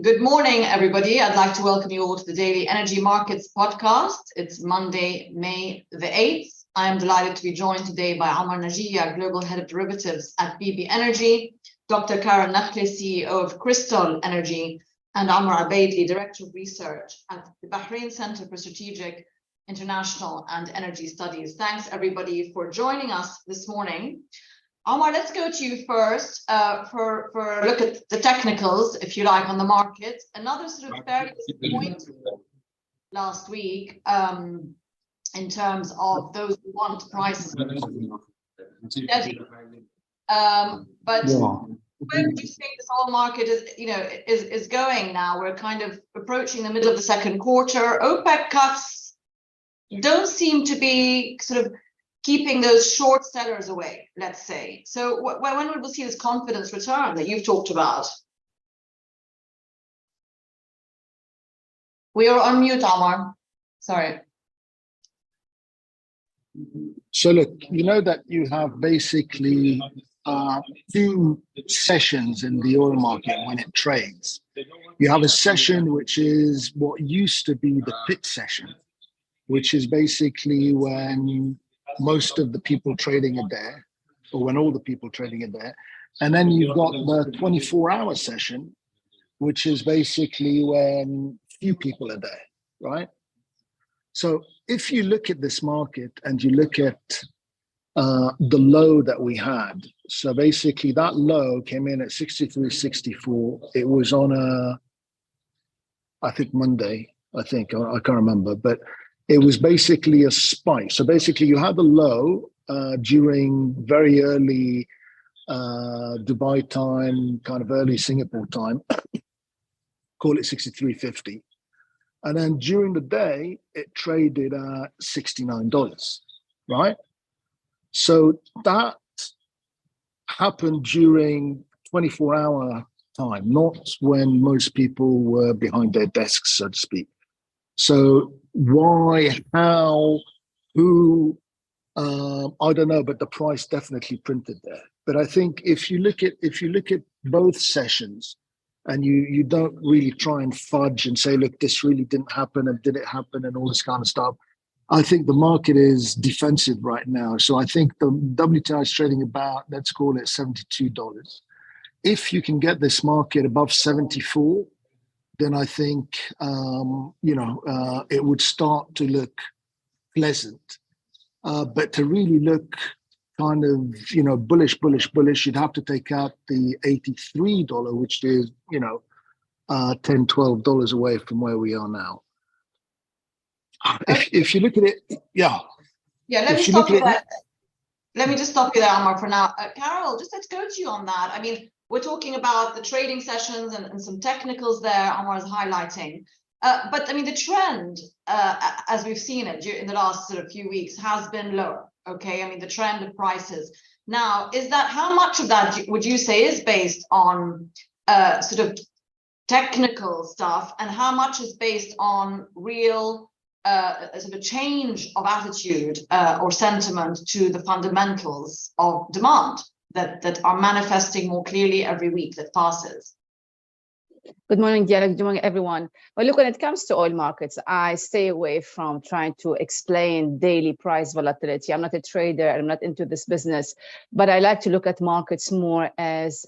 Good morning, everybody. I'd like to welcome you all to the Daily Energy Markets podcast. It's Monday, May the 8th. I am delighted to be joined today by Omar Najia, Global Head of Derivatives at BB Energy, Dr. Karen Nakhle, CEO of Crystal Energy, and Amr Abaidli, Director of Research at the Bahrain Center for Strategic, International and Energy Studies. Thanks, everybody, for joining us this morning. Omar, let's go to you first for a look at the technicals, if you like, on the market. Another sort of fairly disappointing last week in terms of those who want prices. But where do you think this whole market is going now? We're kind of approaching the middle of the second quarter. OPEC cuts don't seem to be sort of keeping those short sellers away, let's say. So when will we see this confidence return that you've talked about? We are on mute, Omar. Sorry. So look, you know that you have basically two sessions in the oil market when it trades. You have a session which is what used to be the pit session, which is basically when most of the people trading are there, or when all the people trading are there. And then you've got the 24-hour session, which is basically when few people are there, right? So if you look at this market and you look at the low that we had, so basically that low came in at 63.64. It was on I think Monday, I can't remember, but it was basically a spike. So basically you had the low during very early Dubai time, kind of early Singapore time, call it 63.50. And then during the day, it traded at $69, right? So that happened during 24-hour time, not when most people were behind their desks, so to speak. So why, how, who, I don't know, but the price definitely printed there. But I think if you look at both sessions and you don't really try and fudge and say, look, this really didn't happen and did it happen and all this kind of stuff, I think the market is defensive right now. So I think the WTI is trading about, let's call it $72. If you can get this market above 74, then I think, it would start to look pleasant. But to really look kind of, bullish, you'd have to take out the $83, which is, $10, $12 away from where we are now. If you look at it, yeah. Yeah, let me stop you there. Let me just stop you there, Omar, for now. Carol, let's go to you on that. I mean, we're talking about the trading sessions and some technicals there Omar is highlighting. But I mean, the trend, as we've seen it in the last sort of few weeks, has been lower. Okay, I mean, the trend of prices. Now, how much of that would you say is based on sort of technical stuff, and how much is based on real sort of change of attitude or sentiment to the fundamentals of demand that are manifesting more clearly every week that passes? Good morning, Dialog. Good morning, everyone. Well, look, when it comes to oil markets, I stay away from trying to explain daily price volatility. I'm not a trader. I'm not into this business. But I like to look at markets more as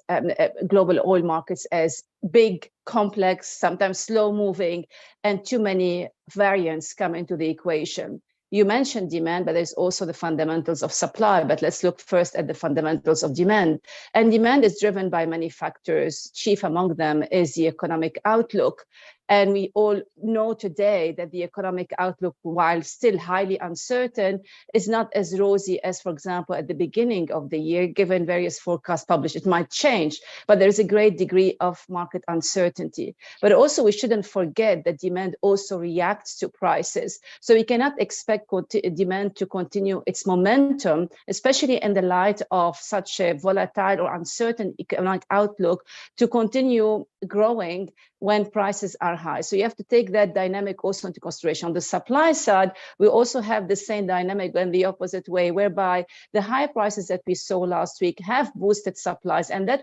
global oil markets as big, complex, sometimes slow moving, and too many variants come into the equation. You mentioned demand, but there's also the fundamentals of supply. But let's look first at the fundamentals of demand. And demand is driven by many factors. Chief among them is the economic outlook. And we all know today that the economic outlook, while still highly uncertain, is not as rosy as, for example, at the beginning of the year, given various forecasts published. It might change, but there is a great degree of market uncertainty. But also, we shouldn't forget that demand also reacts to prices. So we cannot expect demand to continue its momentum, especially in the light of such a volatile or uncertain economic outlook, to continue growing when prices are high. So you have to take that dynamic also into consideration. On the supply side, we also have the same dynamic in the opposite way, whereby the high prices that we saw last week have boosted supplies, and that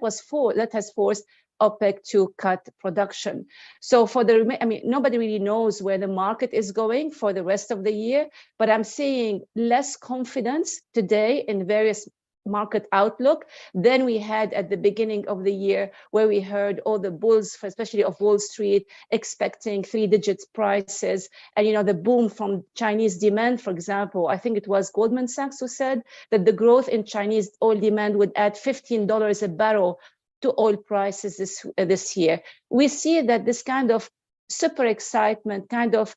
has forced OPEC to cut production. So for nobody really knows where the market is going for the rest of the year, but I'm seeing less confidence today in various market outlook than we had at the beginning of the year, where we heard all the bulls, especially of Wall Street, expecting 3-digit prices. And the boom from Chinese demand, for example, I think it was Goldman Sachs who said that the growth in Chinese oil demand would add $15 a barrel to oil prices this year. We see that this kind of super excitement kind of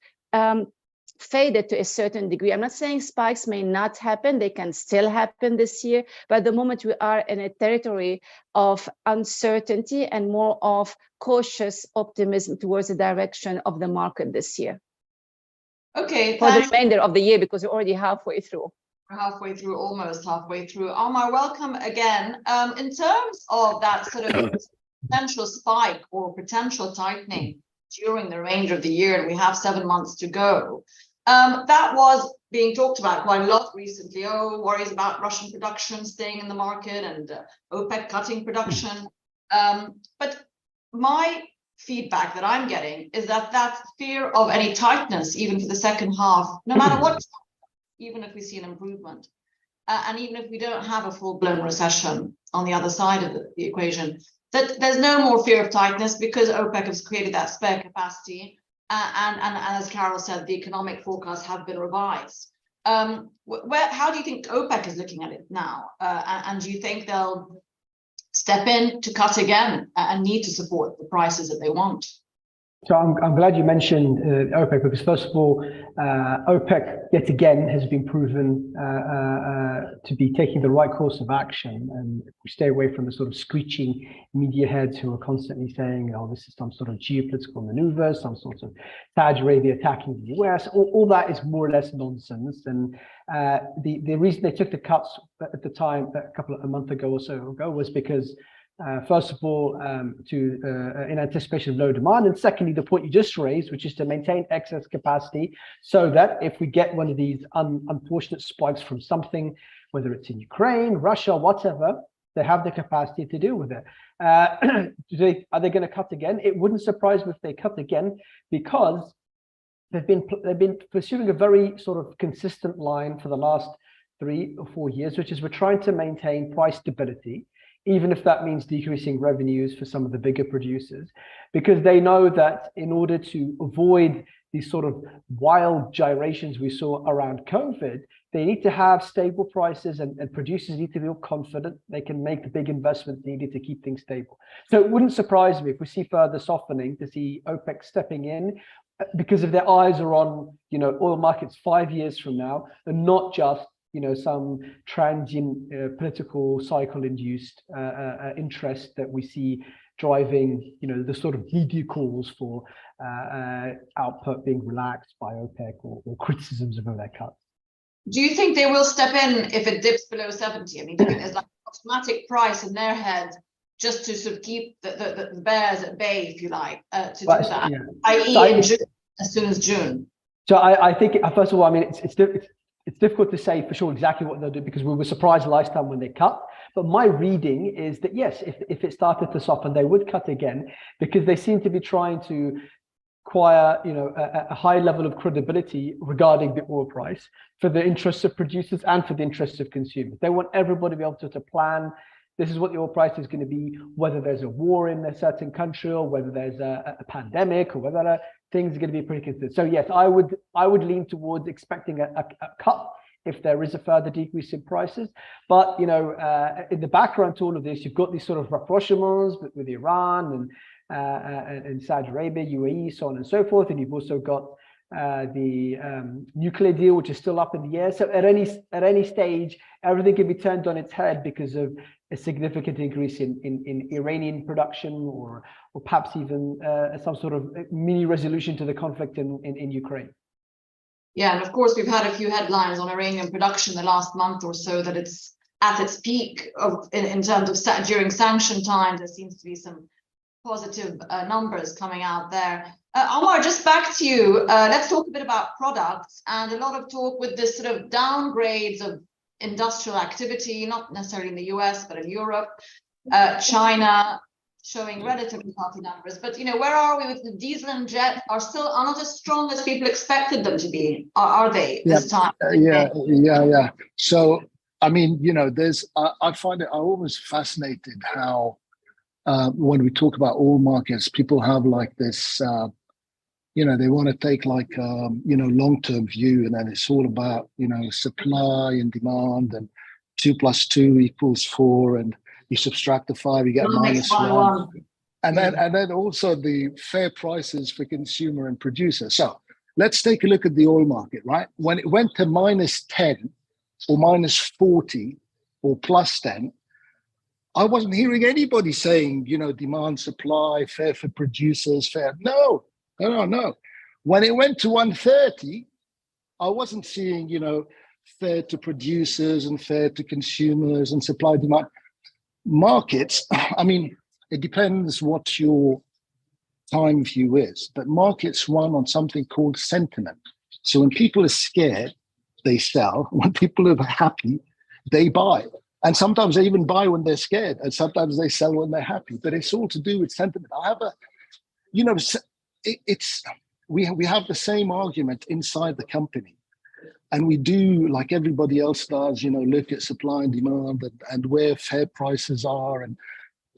faded to a certain degree. I'm not saying spikes may not happen, they can still happen this year, but at the moment we are in a territory of uncertainty and more of cautious optimism towards the direction of the market this year. Okay, for the remainder of the year, because we're already halfway through. We're halfway through, almost halfway through. Omar, welcome again. In terms of that sort of potential spike or potential tightening during the remainder of the year, and we have 7 months to go, that was being talked about quite a lot recently. Worries about Russian production staying in the market and OPEC cutting production. But my feedback that I'm getting is that fear of any tightness, even for the second half, no matter what, even if we see an improvement, and even if we don't have a full-blown recession on the other side of the equation, that there's no more fear of tightness because OPEC has created that spare capacity. And as Carol said, the economic forecasts have been revised. How do you think OPEC is looking at it now? And do you think they'll step in to cut again and need to support the prices that they want? So I'm glad you mentioned OPEC, because first of all, OPEC yet again has been proven to be taking the right course of action, and we stay away from the sort of screeching media heads who are constantly saying, "Oh, this is some sort of geopolitical maneuver, some sort of Saudi Arabia attacking the US." All that is more or less nonsense. And the reason they took the cuts at the time, a month ago or so ago, was because first of all, in anticipation of low demand, and secondly, the point you just raised, which is to maintain excess capacity, so that if we get one of these unfortunate spikes from something, whether it's in Ukraine, Russia, whatever, they have the capacity to deal with it. Are they going to cut again? It wouldn't surprise me if they cut again, because they've been pursuing a very sort of consistent line for the last 3 or 4 years, which is we're trying to maintain price stability, even if that means decreasing revenues for some of the bigger producers, because they know that in order to avoid these sort of wild gyrations we saw around COVID, they need to have stable prices, and producers need to feel confident they can make the big investments needed to keep things stable. So it wouldn't surprise me if we see further softening, to see OPEC stepping in, because if their eyes are on, oil markets 5 years from now, and not just some transient political cycle-induced interest that we see driving, the sort of media calls for output being relaxed by OPEC or criticisms of their cuts. Do you think they will step in if it dips below 70? I mean, do you think there's like an automatic price in their head just to sort of keep the bears at bay, if you like, to do that, yeah. i.e. in June, as soon as June? So I think, first of all, I mean, it's difficult to say for sure exactly what they'll do, because we were surprised last time when they cut. But my reading is that, yes, if it started to soften, they would cut again, because they seem to be trying to acquire, a high level of credibility regarding the oil price for the interests of producers and for the interests of consumers. They want everybody to be able to plan, this is what the oil price is going to be, whether there's a war in a certain country, or whether there's a pandemic, or whether things are going to be pretty consistent. So yes, I would lean towards expecting a cut if there is a further decrease in prices. But in the background to all of this, you've got these sort of rapprochements with Iran and Saudi Arabia, UAE, so on and so forth, and you've also got the nuclear deal, which is still up in the air. So at any stage, everything can be turned on its head because of a significant increase in Iranian production, or perhaps even some sort of mini resolution to the conflict in Ukraine. Yeah, and of course, we've had a few headlines on Iranian production the last month or so, that it's at its peak in terms of during sanction time. There seems to be some positive numbers coming out there. Omar, just back to you. Let's talk a bit about products, and a lot of talk with this sort of downgrades of industrial activity, not necessarily in the US, but in Europe, China, showing relatively healthy numbers. But where are we with the diesel and jet are not as strong as people expected them to be, are they this time? Yeah. So I mean, I find it, I'm always fascinated how when we talk about oil markets, people have like this, they want to take like, long-term view, and then it's all about, supply and demand, and 2 + 2 = 4, and you subtract the 5, you get -1. And then also the fair prices for consumer and producer. So let's take a look at the oil market, right? When it went to -10 or -40 or +10, I wasn't hearing anybody saying, demand, supply, fair for producers, fair. No. When it went to 130, I wasn't seeing, fair to producers and fair to consumers and supply demand. Markets, I mean, it depends what your time view is, but markets run on something called sentiment. So when people are scared, they sell. When people are happy, they buy. And sometimes they even buy when they're scared, and sometimes they sell when they're happy. But it's all to do with sentiment. I have we have the same argument inside the company, and we do, like everybody else does, look at supply and demand and where fair prices are,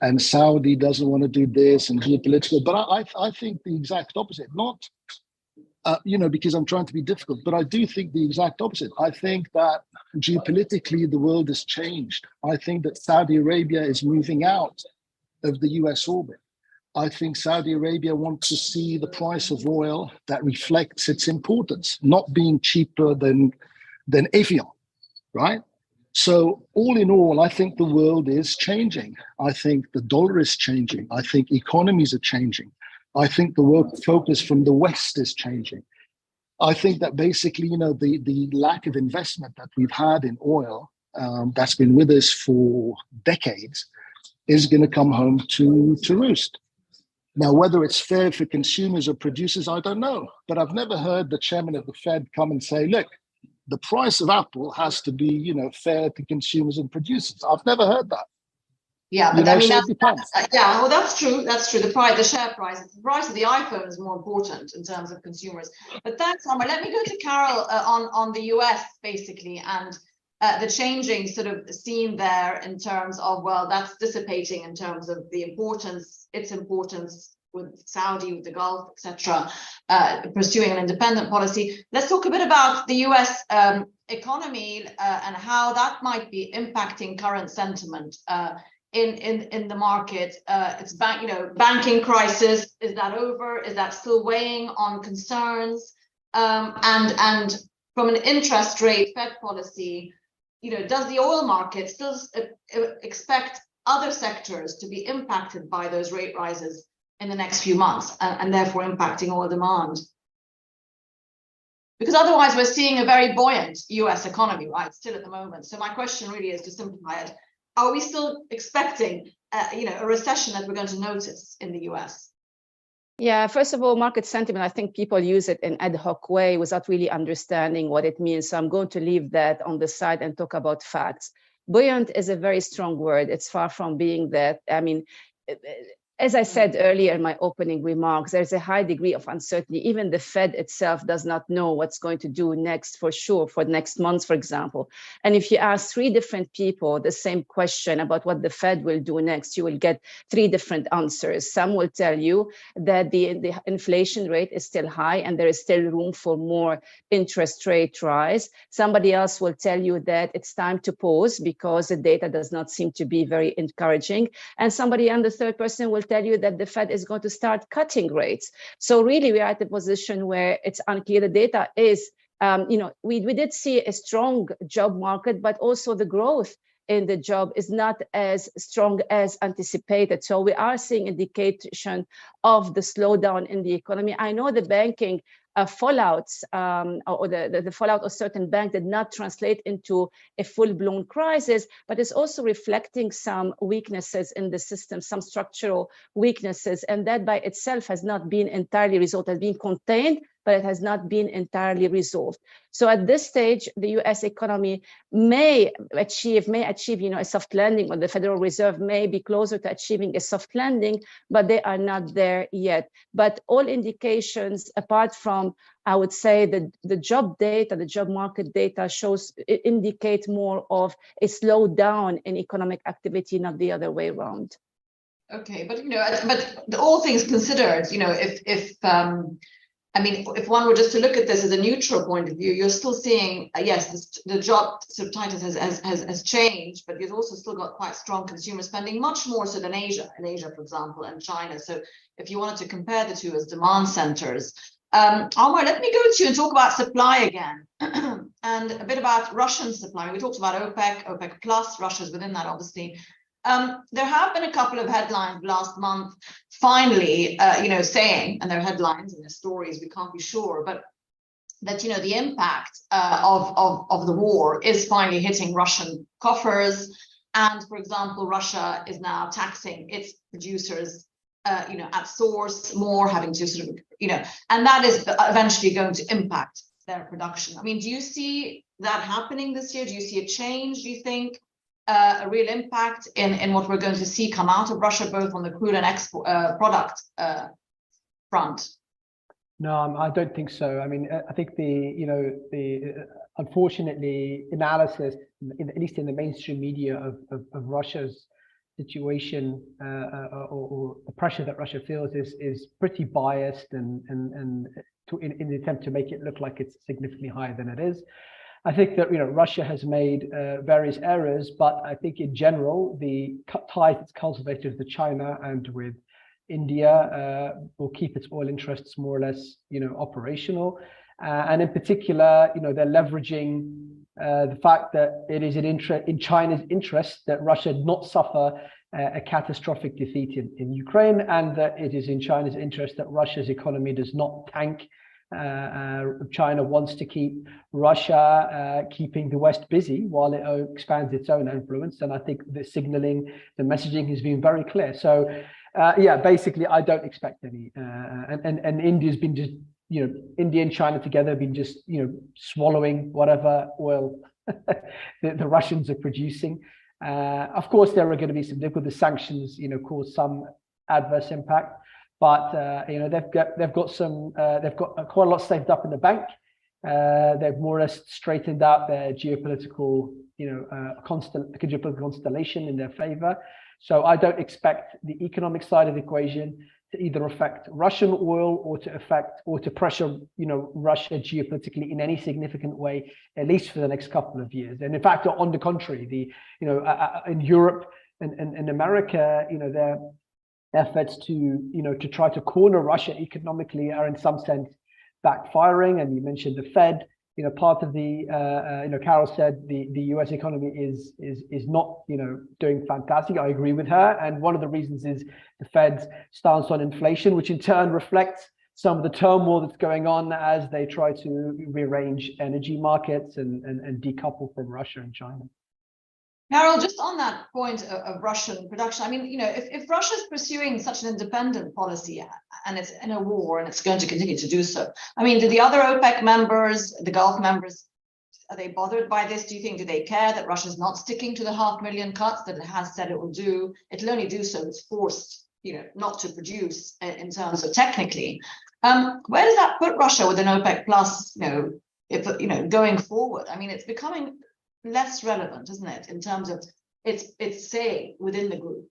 and Saudi doesn't want to do this, and geopolitical. But I think the exact opposite. Not because I'm trying to be difficult, but I do think the exact opposite. I think that geopolitically, the world has changed. I think that Saudi Arabia is moving out of the US orbit. I think Saudi Arabia wants to see the price of oil that reflects its importance, not being cheaper than Evian, right? So all in all, I think the world is changing. I think the dollar is changing. I think economies are changing. I think the work focus from the West is changing. I think that basically, the lack of investment that we've had in oil, that's been with us for decades, is going to come home to roost. Now, whether it's fair for consumers or producers, I don't know. But I've never heard the chairman of the Fed come and say, look, the price of Apple has to be, fair to consumers and producers. I've never heard that. Yeah, but I mean, well, that's true. That's true. The share price, the price of the iPhone is more important in terms of consumers. But thanks, Omar. Let me go to Carol on the US, basically, and the changing sort of scene there in terms of, well, that's dissipating in terms of its importance with Saudi, with the Gulf, etc., pursuing an independent policy. Let's talk a bit about the US economy and how that might be impacting current sentiment in the market. It's banking crisis. Is that over? Is that still weighing on concerns? And from an interest rate Fed policy, does the oil market still expect other sectors to be impacted by those rate rises in the next few months, and therefore impacting oil demand? Because otherwise we're seeing a very buoyant US economy, right, still at the moment. So my question really is, to simplify it, are we still expecting a recession that we're going to notice in the US? Yeah, first of all, market sentiment, I think people use it in ad hoc way without really understanding what it means. So I'm going to leave that on the side and talk about facts. Buoyant is a very strong word. It's far from being that. I mean, as I said earlier in my opening remarks, there's a high degree of uncertainty. Even the Fed itself does not know what's going to do next, for sure, for next month, for example. And if you ask 3 different people the same question about what the Fed will do next, you will get 3 different answers. Some will tell you that the inflation rate is still high and there is still room for more interest rate rise. Somebody else will tell you that it's time to pause because the data does not seem to be very encouraging. And somebody, and the third person, will tell you that the Fed is going to start cutting rates. So really, we are at a position where it's unclear. The data is, we did see a strong job market, but also the growth in the job is not as strong as anticipated. So we are seeing indication of the slowdown in the economy. I know the banking fallouts or the fallout of certain banks did not translate into a full-blown crisis, but it's also reflecting some weaknesses in the system, some structural weaknesses, and that by itself has not been entirely resolved, has been contained, but it has not been entirely resolved. So at this stage, the US economy may achieve, a soft landing, or the Federal Reserve may be closer to achieving a soft landing, but they are not there yet. But all indications, apart from, I would say, the job data, the job market data indicate more of a slowdown in economic activity, not the other way around. Okay, but but all things considered, if one were just to look at this as a neutral point of view, you're still seeing, yes, the job sort of title has changed, but you've also still got quite strong consumer spending, much more so than Asia, for example, and China. So if you wanted to compare the two as demand centers, Omar, let me go to you and talk about supply again, and a bit about Russian supply. We talked about OPEC plus, Russia's within that, obviously. There have been a couple of headlines last month, finally, saying, and they're headlines and they're stories, we can't be sure, but that, the impact of the war is finally hitting Russian coffers. And for example, Russia is now taxing its producers, at source more, having to sort of, and that is eventually going to impact their production. I mean, do you see that happening this year? Do you see a change, do you think? A real impact in what we're going to see come out of Russia, both on the crude and export product front? No, I don't think so. I mean, I think the unfortunately analysis, at least in the mainstream media of Russia's situation or the pressure that Russia feels is pretty biased and in the attempt to make it look like it's significantly higher than it is. I think that Russia has made various errors, but I think in general the ties it's cultivated with China and with India will keep its oil interests more or less operational, and in particular they're leveraging the fact that it is in China's interest that Russia not suffer a catastrophic defeat in Ukraine, and that it is in China's interest that Russia's economy does not tank. China wants to keep Russia keeping the West busy while it expands its own influence, and I think the signaling, the messaging has been very clear. So basically I don't expect any, and India's been just India and China together have been just swallowing whatever oil the Russians are producing. Of course there are going to be some difficult, the sanctions cause some adverse impact. But they've got quite a lot saved up in the bank. They've more or less straightened out their geopolitical constellation in their favor. So I don't expect the economic side of the equation to either affect Russian oil or to pressure Russia geopolitically in any significant way, at least for the next couple of years. And in fact, on the contrary, in Europe and America, their efforts to try to corner Russia economically are in some sense backfiring. And you mentioned the Fed. Part of the Carol said the US economy is not doing fantastic. I agree with her, and one of the reasons is the Fed's stance on inflation, which in turn reflects some of the turmoil that's going on as they try to rearrange energy markets and decouple from Russia and China. Carol, just on that point of Russian production, I mean, if Russia is pursuing such an independent policy and it's in a war and it's going to continue to do so, I mean, do the other OPEC members, the Gulf members, are they bothered by this? Do you think, do they care that Russia's not sticking to the 500,000 cuts that it has said it will do? It'll only do so, it's forced, not to produce in terms of technically. Where does that put Russia within OPEC plus, if going forward? I mean, it's becoming less relevant, isn't it, in terms of its say within the group?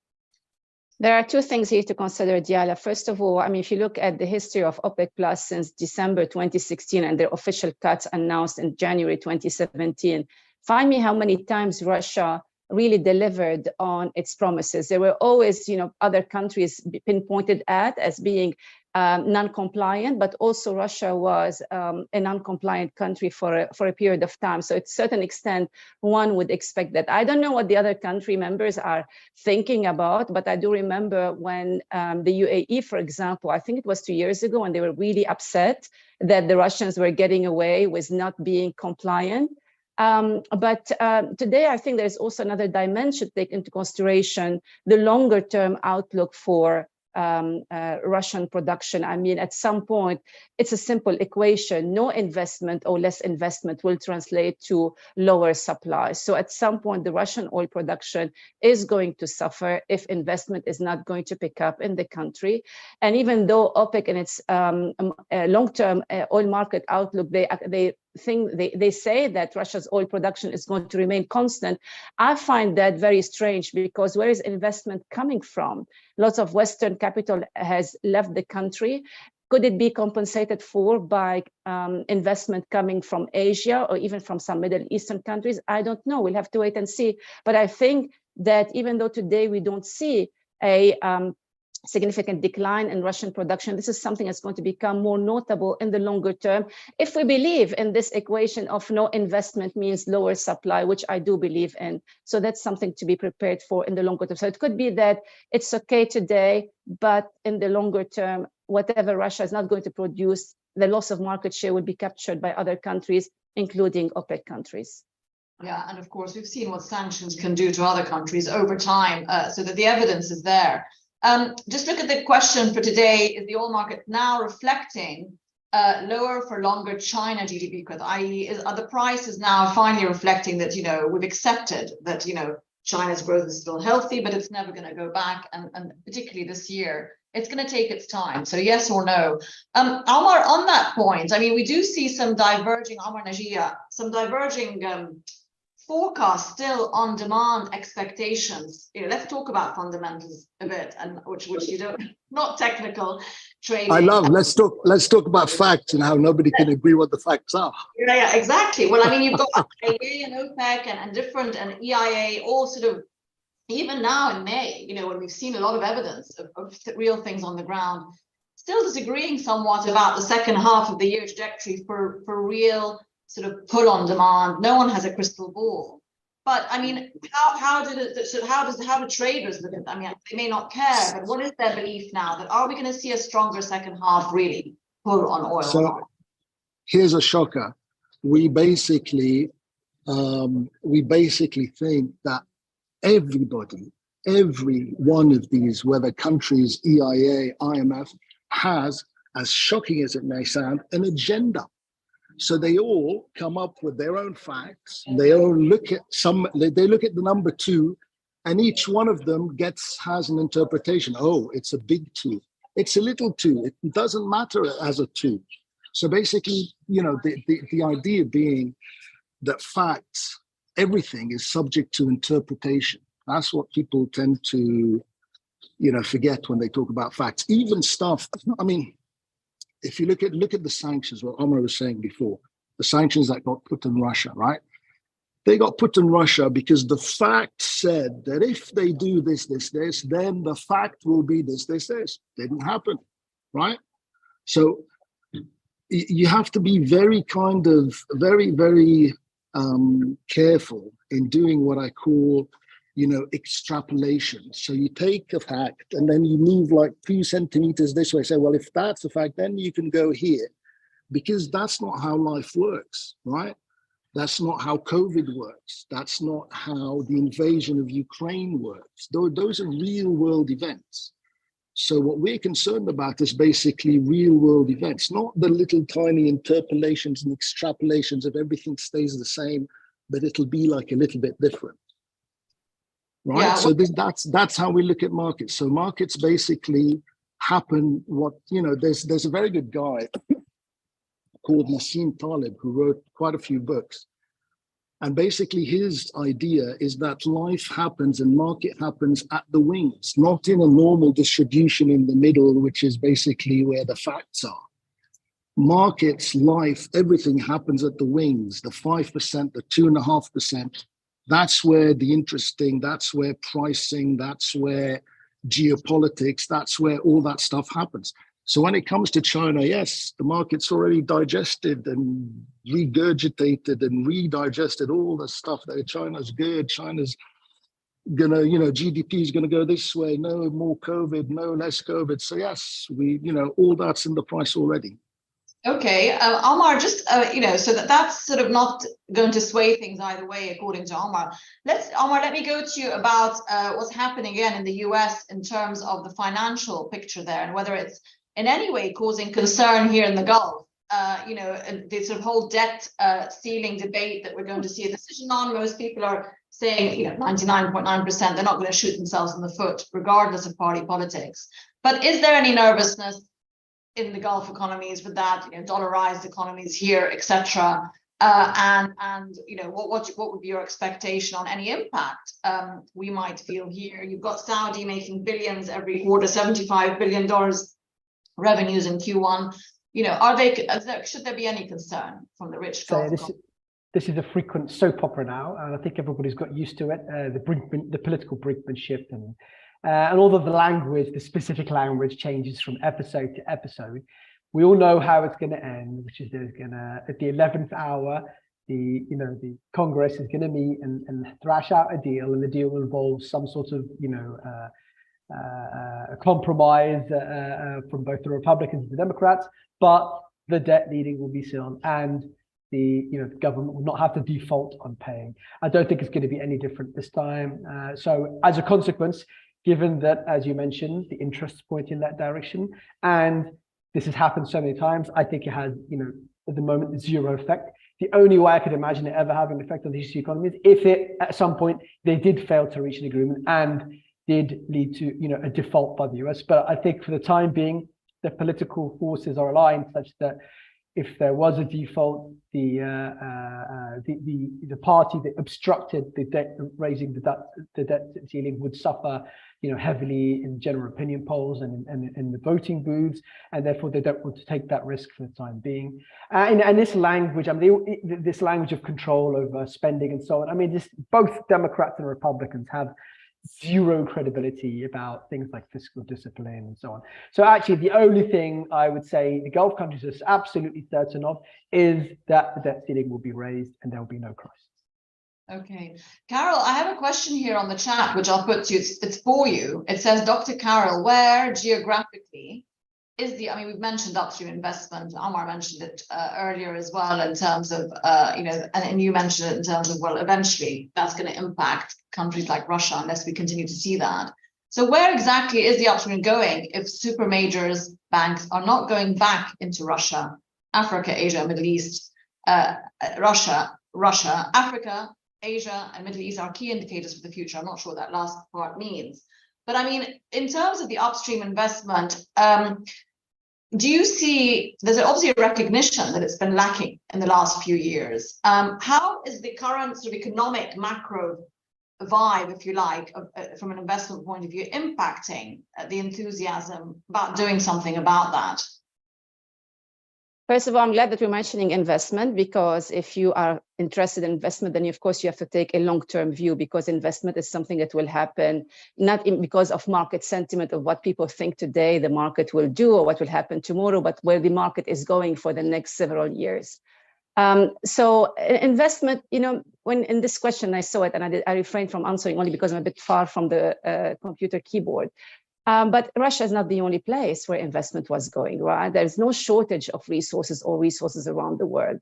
There are two things here to consider, Diala. First of all, I mean, if you look at the history of OPEC Plus since December 2016 and their official cuts announced in January 2017, find me how many times Russia really delivered on its promises. There were always, other countries pinpointed at as being non-compliant, but also Russia was a non-compliant country for a period of time. So to a certain extent, one would expect that. I don't know what the other country members are thinking about, but I do remember when the UAE, for example, I think it was 2 years ago, and they were really upset that the Russians were getting away with not being compliant. But today, I think there's also another dimension to take into consideration, the longer term outlook for Russian production. I mean, at some point, it's a simple equation. No investment or less investment will translate to lower supply. So at some point, the Russian oil production is going to suffer if investment is not going to pick up in the country. And even though OPEC in its long-term oil market outlook, they say that Russia's oil production is going to remain constant, I find that very strange, because where is investment coming from? Lots of Western capital has left the country. Could it be compensated for by investment coming from Asia or even from some Middle Eastern countries? I don't know. We'll have to wait and see. But I think that even though today we don't see a significant decline in Russian production, this is something that's going to become more notable in the longer term if we believe in this equation of no investment means lower supply, which I do believe in. So that's something to be prepared for in the longer term. So it could be that it's okay today, but in the longer term, whatever Russia is not going to produce, the loss of market share will be captured by other countries, including OPEC countries. Yeah, and of course, we've seen what sanctions can do to other countries over time, so that the evidence is there. Just look at the question for today. Is the oil market now reflecting lower for longer China GDP growth, i.e. are the prices now finally reflecting that, we've accepted that, China's growth is still healthy, but it's never going to go back. And particularly this year, it's going to take its time. So yes or no? Omar, on that point, I mean, we do see some diverging, Omar Najia, some diverging forecast still on demand expectations. Let's talk about fundamentals a bit, and which you don't, not technical trading. I love. Let's talk about facts and how nobody can agree what the facts are. Yeah, exactly. Well, I mean, you've got IEA and OPEC and different and EIA all sort of, even now in May, when we've seen a lot of evidence of real things on the ground, still disagreeing somewhat about the second half of the year trajectory for real sort of pull on demand. No one has a crystal ball, but I mean, how do traders look at that? I mean, they may not care, but what is their belief now? That are we going to see a stronger second half really pull on oil? So here's a shocker. We basically think that every one of these, whether countries, EIA, IMF, has, as shocking as it may sound, an agenda. So they all come up with their own facts. They all look at they look at the number 2, and each one of them has an interpretation. Oh, it's a big 2. It's a little 2. It doesn't matter as a 2. So basically, the idea being that facts, everything is subject to interpretation. That's what people tend to, forget when they talk about facts. Even stuff, I mean, if you look at the sanctions, what Omar was saying before, the sanctions that got put in Russia, right? They got put in Russia because the fact said that if they do this, then the fact will be this. Didn't happen, right? So you have to be very very careful in doing what I call, extrapolation. So you take a fact and then you move like 2 centimeters this way. Say, well, if that's a fact, then you can go here, because that's not how life works, right? That's not how COVID works. That's not how the invasion of Ukraine works. Those are real world events. So what we're concerned about is basically real world events, not the little tiny interpolations and extrapolations of everything stays the same, but it'll be like a little bit different. Right. Yeah, so that's how we look at markets. So markets basically happen. There's a very good guy called Nassim Taleb who wrote quite a few books. And basically his idea is that life happens and market happens at the wings, not in a normal distribution in the middle, which is basically where the facts are. Markets, life, everything happens at the wings, the 5%, the 2.5%. That's where that's where pricing, that's where geopolitics, that's where all that stuff happens. So when it comes to China, yes, the market's already digested and regurgitated and redigested all the stuff that China's good, China's gonna, GDP is gonna go this way, no more COVID, no less COVID. So yes, all that's in the price already. Okay, Omar, just so that's sort of not going to sway things either way, according to Omar. Omar, let me go to you about what's happening again in the US in terms of the financial picture there, and whether it's in any way causing concern here in the Gulf. The sort of whole debt ceiling debate that we're going to see a decision on. Most people are saying, 99.9%, they're not going to shoot themselves in the foot, regardless of party politics. But is there any nervousness in the Gulf economies with that, dollarized economies here, etc.? What would be your expectation on any impact we might feel here? You've got Saudi making billions every quarter, $75 billion revenues in Q1. Should there be any concern from the rich Gulf? This is a frequent soap opera now, and I think everybody's got used to it. The political brinkmanship and all of the language, the specific language changes from episode to episode. We all know how it's going to end, which is there's going to, at the 11th hour, the Congress is going to meet and thrash out a deal, and the deal will involve some sort of a compromise from both the Republicans and the Democrats, but the debt needing will be sealed, and the government will not have to default on paying. I don't think it's going to be any different this time. So as a consequence, given that, as you mentioned, the interests point in that direction, and this has happened so many times, I think it has, at the moment, zero effect. The only way I could imagine it ever having an effect on the GCC economy is if at some point they did fail to reach an agreement and did lead to, a default by the US. But I think for the time being, the political forces are aligned such that if there was a default, the party that obstructed the debt raising the debt ceiling would suffer, heavily in general opinion polls and in the voting booths, and therefore they don't want to take that risk for the time being. And this language, this language of control over spending and so on. Both Democrats and Republicans have zero credibility about things like fiscal discipline and so on. So actually, the only thing I would say the Gulf countries are absolutely certain of is that the debt ceiling will be raised and there will be no crisis. Okay, Carol, I have a question here on the chat, which I'll put to you. It's for you. It says, Dr. Carol, where geographically is we've mentioned upstream investment. Omar mentioned it earlier as well in terms of, and you mentioned it in terms of, well, eventually that's going to impact countries like Russia unless we continue to see that. So where exactly is the upstream going if super majors banks are not going back into Russia, Africa, Asia, Middle East, Russia, Africa, Asia, and Middle East are key indicators for the future. I'm not sure what that last part means. But in terms of the upstream investment, do you see, there's obviously a recognition that it's been lacking in the last few years. How is the current sort of economic macro vibe, if you like, from an investment point of view, impacting the enthusiasm about doing something about that? First of all, I'm glad that we're mentioning investment, because if you are interested in investment, then of course you have to take a long-term view, because investment is something that will happen not because of market sentiment of what people think today the market will do or what will happen tomorrow, but where the market is going for the next several years. So investment, when in this question I saw it, and I refrained from answering only because I'm a bit far from the computer keyboard. But Russia is not the only place where investment was going, right? There's no shortage of resources around the world.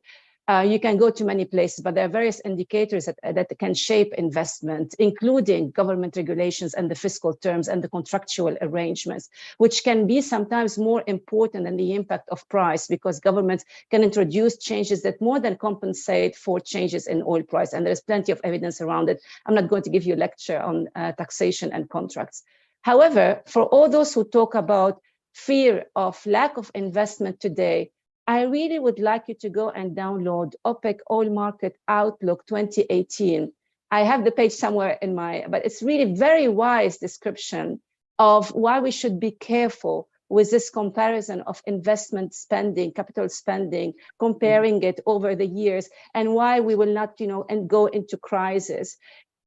You can go to many places, but there are various indicators that can shape investment, including government regulations and the fiscal terms and the contractual arrangements, which can be sometimes more important than the impact of price, because governments can introduce changes that more than compensate for changes in oil price. And there's plenty of evidence around it. I'm not going to give you a lecture on taxation and contracts. However, for all those who talk about fear of lack of investment today, I really would like you to go and download OPEC Oil Market Outlook 2018. I have the page somewhere but it's really very wise description of why we should be careful with this comparison of investment spending, capital spending, comparing it over the years, and why we will not, and go into crisis.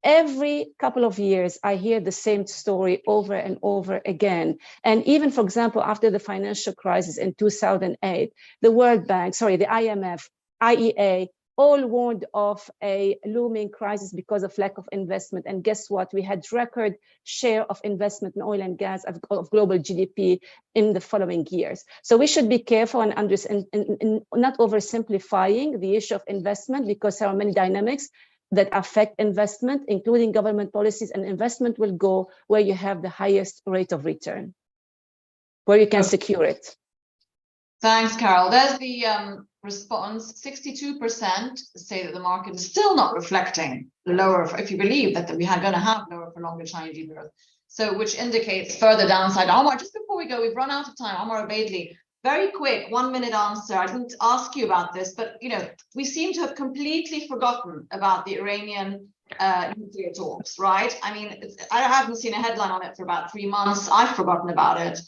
Every couple of years, I hear the same story over and over again. And even, for example, after the financial crisis in 2008, the IMF, IEA, all warned of a looming crisis because of lack of investment. And guess what? We had record share of investment in oil and gas of global GDP in the following years. So we should be careful and not oversimplifying the issue of investment, because there are many dynamics that affect investment, including government policies, and investment will go where you have the highest rate of return, where you can secure it. Thanks, Carol. There's the response. 62% say that the market is still not reflecting the lower, if you believe that we are going to have lower for longer Chinese growth. So, which indicates further downside. Omar, just before we go, we've run out of time. Omar Obeidly, very quick, 1 minute answer. I didn't ask you about this, but we seem to have completely forgotten about the Iranian nuclear talks, right? I mean, I haven't seen a headline on it for about 3 months. I've forgotten about it.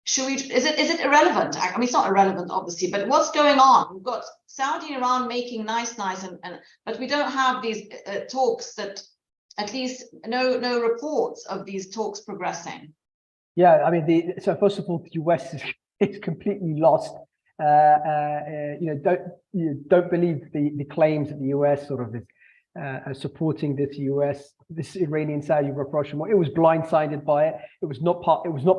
Is it irrelevant? I mean, it's not irrelevant, obviously, but what's going on? We've got Saudi and Iran making nice, but we don't have these talks, that at least no reports of these talks progressing. Yeah, I mean, so first of all, the US is completely lost. Don't believe the claims that the US sort of is supporting this Iranian-Saudi rapprochement. It was blindsided by it. It was not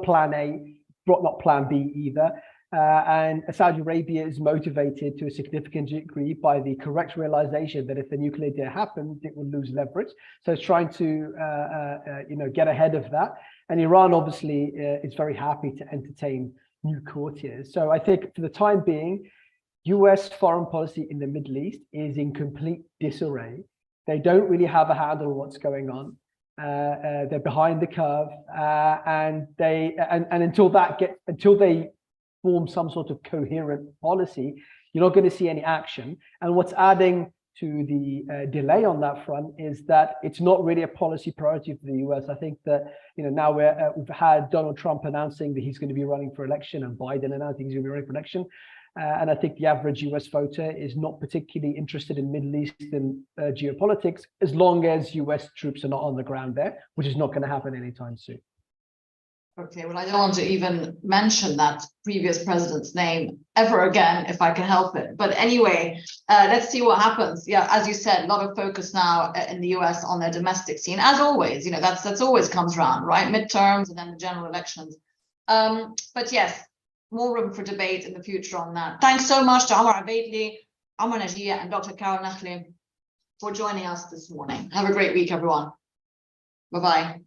Plan A. Not Plan B either. And Saudi Arabia is motivated to a significant degree by the correct realization that if the nuclear deal happens, it will lose leverage. So it's trying to get ahead of that. And Iran obviously is very happy to entertain new courtiers. So I think for the time being, US foreign policy in the Middle East is in complete disarray. They don't really have a handle on what's going on. They're behind the curve, and until they form some sort of coherent policy, you're not going to see any action. And what's adding to the delay on that front is that it's not really a policy priority for the US. I think that now we've had Donald Trump announcing that he's going to be running for election, and Biden announcing he's going to be running for election. And I think the average US voter is not particularly interested in Middle Eastern geopolitics as long as US troops are not on the ground there, which is not going to happen anytime soon. Okay, well, I don't want to even mention that previous president's name ever again, if I can help it. But anyway, let's see what happens. Yeah, as you said, a lot of focus now in the US on their domestic scene, as always. That's always comes around, right? Midterms and then the general elections. But yes, more room for debate in the future on that. Thanks so much to Omar Obeidly, Omar Najia, and Dr. Carol Nachli for joining us this morning. Have a great week, everyone. Bye-bye.